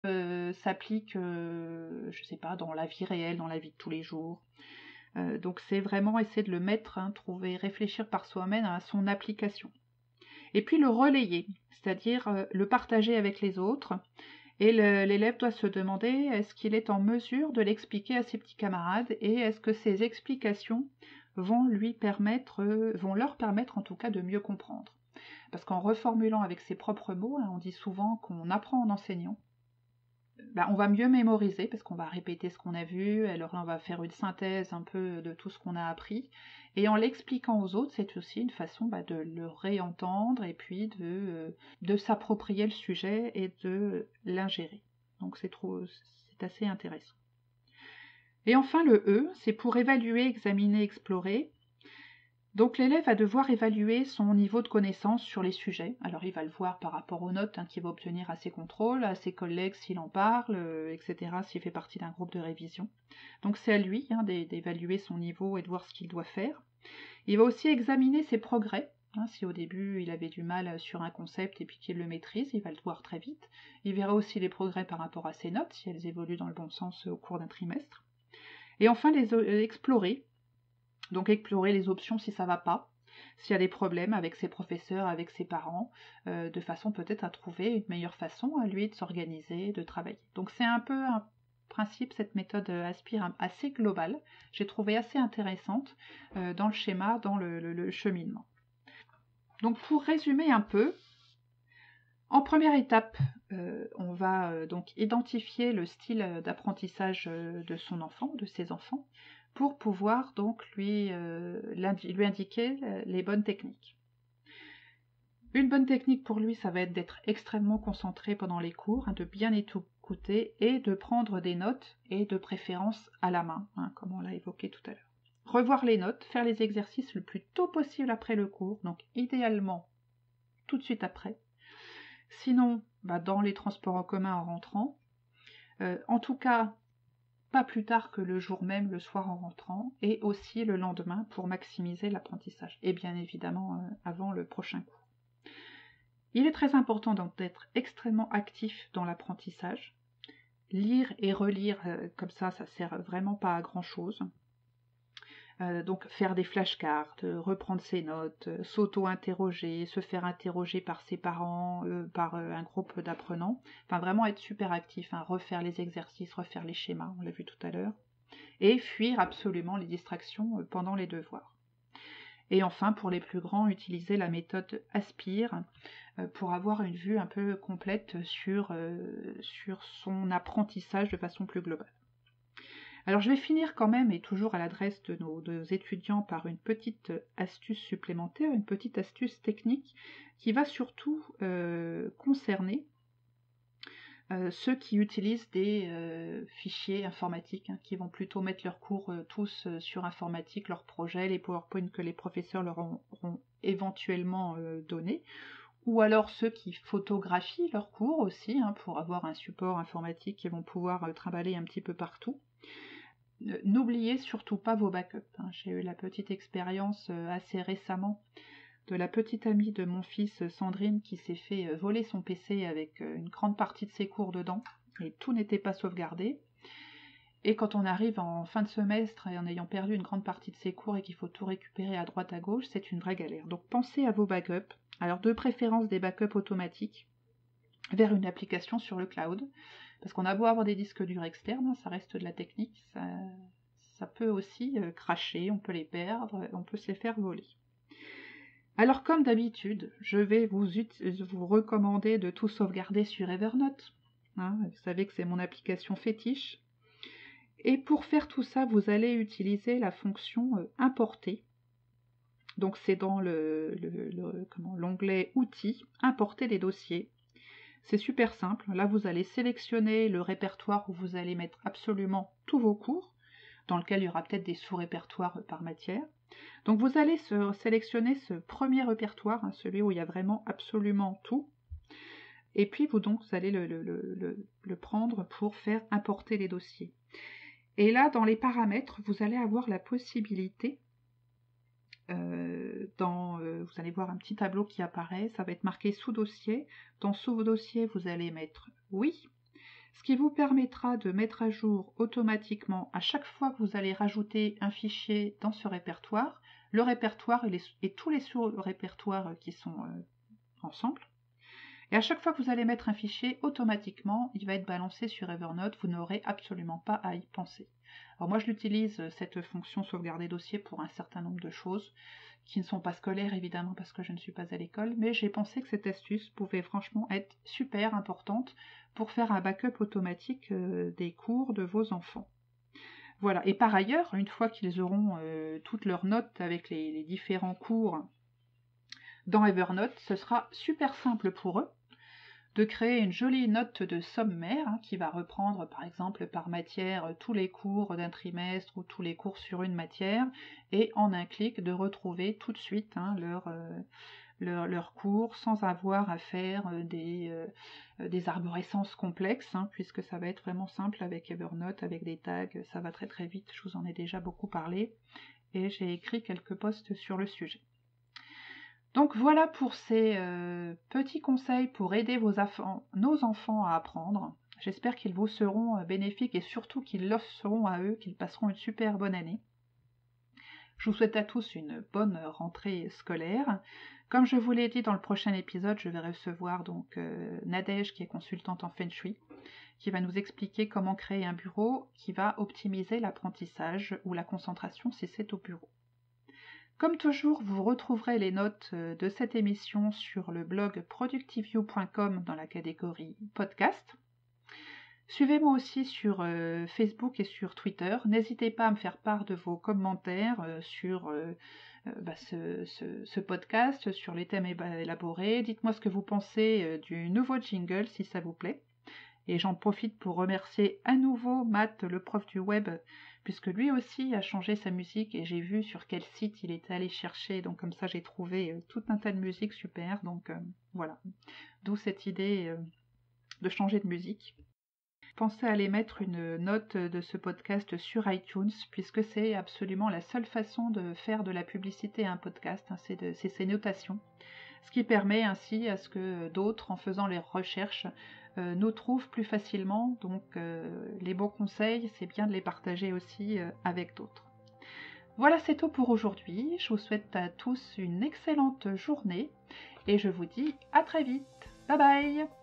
s'applique, je sais pas, dans la vie réelle, dans la vie de tous les jours. Donc c'est vraiment essayer de le mettre, hein, trouver, réfléchir par soi-même à son application. Et puis le relayer, c'est-à-dire le partager avec les autres. Et l'élève doit se demander est-ce qu'il est en mesure de l'expliquer à ses petits camarades et est-ce que ces explications vont leur permettre en tout cas de mieux comprendre. Parce qu'en reformulant avec ses propres mots, hein, on dit souvent qu'on apprend en enseignant. On va mieux mémoriser parce qu'on va répéter ce qu'on a vu, alors là on va faire une synthèse un peu de tout ce qu'on a appris, et en l'expliquant aux autres, c'est aussi une façon de le réentendre et puis de s'approprier le sujet et de l'ingérer. Donc c'est assez intéressant. Et enfin le E, c'est pour évaluer, examiner, explorer. Donc l'élève va devoir évaluer son niveau de connaissance sur les sujets. Alors il va le voir par rapport aux notes, hein, qu'il va obtenir à ses contrôles, à ses collègues s'il en parle, etc., s'il fait partie d'un groupe de révision. Donc c'est à lui, hein, d'évaluer son niveau et de voir ce qu'il doit faire. Il va aussi examiner ses progrès. Hein, si au début il avait du mal sur un concept et puis qu'il le maîtrise, il va le voir très vite. Il verra aussi les progrès par rapport à ses notes, si elles évoluent dans le bon sens au cours d'un trimestre. Et enfin explorer. Donc explorer les options si ça va pas, s'il y a des problèmes avec ses professeurs, avec ses parents, de façon peut-être à trouver une meilleure façon à lui de s'organiser, de travailler. Donc c'est un peu un principe, cette méthode Aspire assez globale, j'ai trouvé assez intéressante dans le schéma, dans le cheminement. Donc pour résumer un peu, en première étape, on va donc identifier le style d'apprentissage de son enfant, de ses enfants, pour pouvoir donc lui indiquer les bonnes techniques. Une bonne technique pour lui, ça va être d'être extrêmement concentré pendant les cours, hein, de bien écouter et de prendre des notes, et de préférence à la main, hein, comme on l'a évoqué tout à l'heure. Revoir les notes, faire les exercices le plus tôt possible après le cours, donc idéalement tout de suite après. Sinon, dans les transports en commun en rentrant. En tout cas, pas plus tard que le jour même, le soir en rentrant, et aussi le lendemain pour maximiser l'apprentissage. Et bien évidemment, avant le prochain cours. Il est très important donc d'être extrêmement actif dans l'apprentissage. Lire et relire, comme ça sert vraiment pas à grand chose. Donc faire des flashcards, reprendre ses notes, s'auto-interroger, se faire interroger par ses parents, par un groupe d'apprenants. Enfin vraiment être super actif, hein, refaire les exercices, refaire les schémas, on l'a vu tout à l'heure. Et fuir absolument les distractions pendant les devoirs. Et enfin, pour les plus grands, utiliser la méthode Aspire pour avoir une vue un peu complète sur son apprentissage de façon plus globale. Alors je vais finir quand même, et toujours à l'adresse de nos étudiants, par une petite astuce supplémentaire, une petite astuce technique qui va surtout concerner ceux qui utilisent des fichiers informatiques, hein, qui vont plutôt mettre leurs cours tous sur informatique, leurs projets, les PowerPoint que les professeurs leur auront éventuellement donnés, ou alors ceux qui photographient leurs cours aussi, hein, pour avoir un support informatique qu'ils vont pouvoir trimballer un petit peu partout. N'oubliez surtout pas vos backups. Hein. J'ai eu la petite expérience assez récemment de la petite amie de mon fils Sandrine qui s'est fait voler son PC avec une grande partie de ses cours dedans et tout n'était pas sauvegardé. Et quand on arrive en fin de semestre et en ayant perdu une grande partie de ses cours et qu'il faut tout récupérer à droite à gauche, c'est une vraie galère. Donc pensez à vos backups. Alors de préférence des backups automatiques vers une application sur le cloud. Parce qu'on a beau avoir des disques durs externes, ça reste de la technique, ça peut aussi cracher, on peut les perdre, on peut se les faire voler. Alors comme d'habitude, je vais vous recommander de tout sauvegarder sur Evernote. Hein, vous savez que c'est mon application fétiche. Et pour faire tout ça, vous allez utiliser la fonction importer. Donc c'est dans l'onglet outils, importer des dossiers. C'est super simple, là vous allez sélectionner le répertoire où vous allez mettre absolument tous vos cours, dans lequel il y aura peut-être des sous-répertoires par matière. Donc vous allez sélectionner ce premier répertoire, hein, celui où il y a vraiment absolument tout, et puis vous allez le prendre pour faire importer les dossiers. Et là, dans les paramètres, vous allez avoir la possibilité, vous allez voir un petit tableau qui apparaît, ça va être marqué sous-dossier. Dans sous-dossier, vous allez mettre oui. ce qui vous permettra de mettre à jour automatiquement à chaque fois que vous allez rajouter un fichier dans ce répertoire, le répertoire et tous les sous-répertoires qui sont ensemble. Et à chaque fois que vous allez mettre un fichier, automatiquement, il va être balancé sur Evernote, vous n'aurez absolument pas à y penser. Alors moi, je l'utilise, cette fonction sauvegarder dossier, pour un certain nombre de choses, qui ne sont pas scolaires, évidemment, parce que je ne suis pas à l'école, mais j'ai pensé que cette astuce pouvait franchement être super importante pour faire un backup automatique des cours de vos enfants. Voilà, et par ailleurs, une fois qu'ils auront toutes leurs notes avec les différents cours dans Evernote, ce sera super simple pour eux de créer une jolie note de sommaire qui va reprendre par exemple par matière tous les cours d'un trimestre ou tous les cours sur une matière, et en un clic de retrouver tout de suite leur cours sans avoir à faire des arborescences complexes, puisque ça va être vraiment simple avec Evernote, avec des tags, ça va très très vite, je vous en ai déjà beaucoup parlé, et j'ai écrit quelques posts sur le sujet. Donc voilà pour ces petits conseils pour aider nos enfants à apprendre. J'espère qu'ils vous seront bénéfiques et surtout qu'ils leur seront à eux, qu'ils passeront une super bonne année. Je vous souhaite à tous une bonne rentrée scolaire. Comme je vous l'ai dit dans le prochain épisode, je vais recevoir donc Nadège, qui est consultante en Feng Shui, qui va nous expliquer comment créer un bureau qui va optimiser l'apprentissage ou la concentration si c'est au bureau. Comme toujours, vous retrouverez les notes de cette émission sur le blog productiveyou.com dans la catégorie podcast. Suivez-moi aussi sur Facebook et sur Twitter. N'hésitez pas à me faire part de vos commentaires sur ce podcast, sur les thèmes élaborés. Dites-moi ce que vous pensez du nouveau jingle, si ça vous plaît. Et j'en profite pour remercier à nouveau Matt, le prof du web, puisque lui aussi a changé sa musique et j'ai vu sur quel site il était allé chercher. Donc comme ça, j'ai trouvé tout un tas de musique super. Donc voilà, d'où cette idée de changer de musique. Pensez à aller mettre une note de ce podcast sur iTunes, puisque c'est absolument la seule façon de faire de la publicité à un podcast, c'est ces notations. Ce qui permet ainsi à ce que d'autres, en faisant les recherches, nous trouvent plus facilement. Donc les bons conseils, c'est bien de les partager aussi avec d'autres. Voilà, c'est tout pour aujourd'hui. Je vous souhaite à tous une excellente journée et je vous dis à très vite. Bye bye!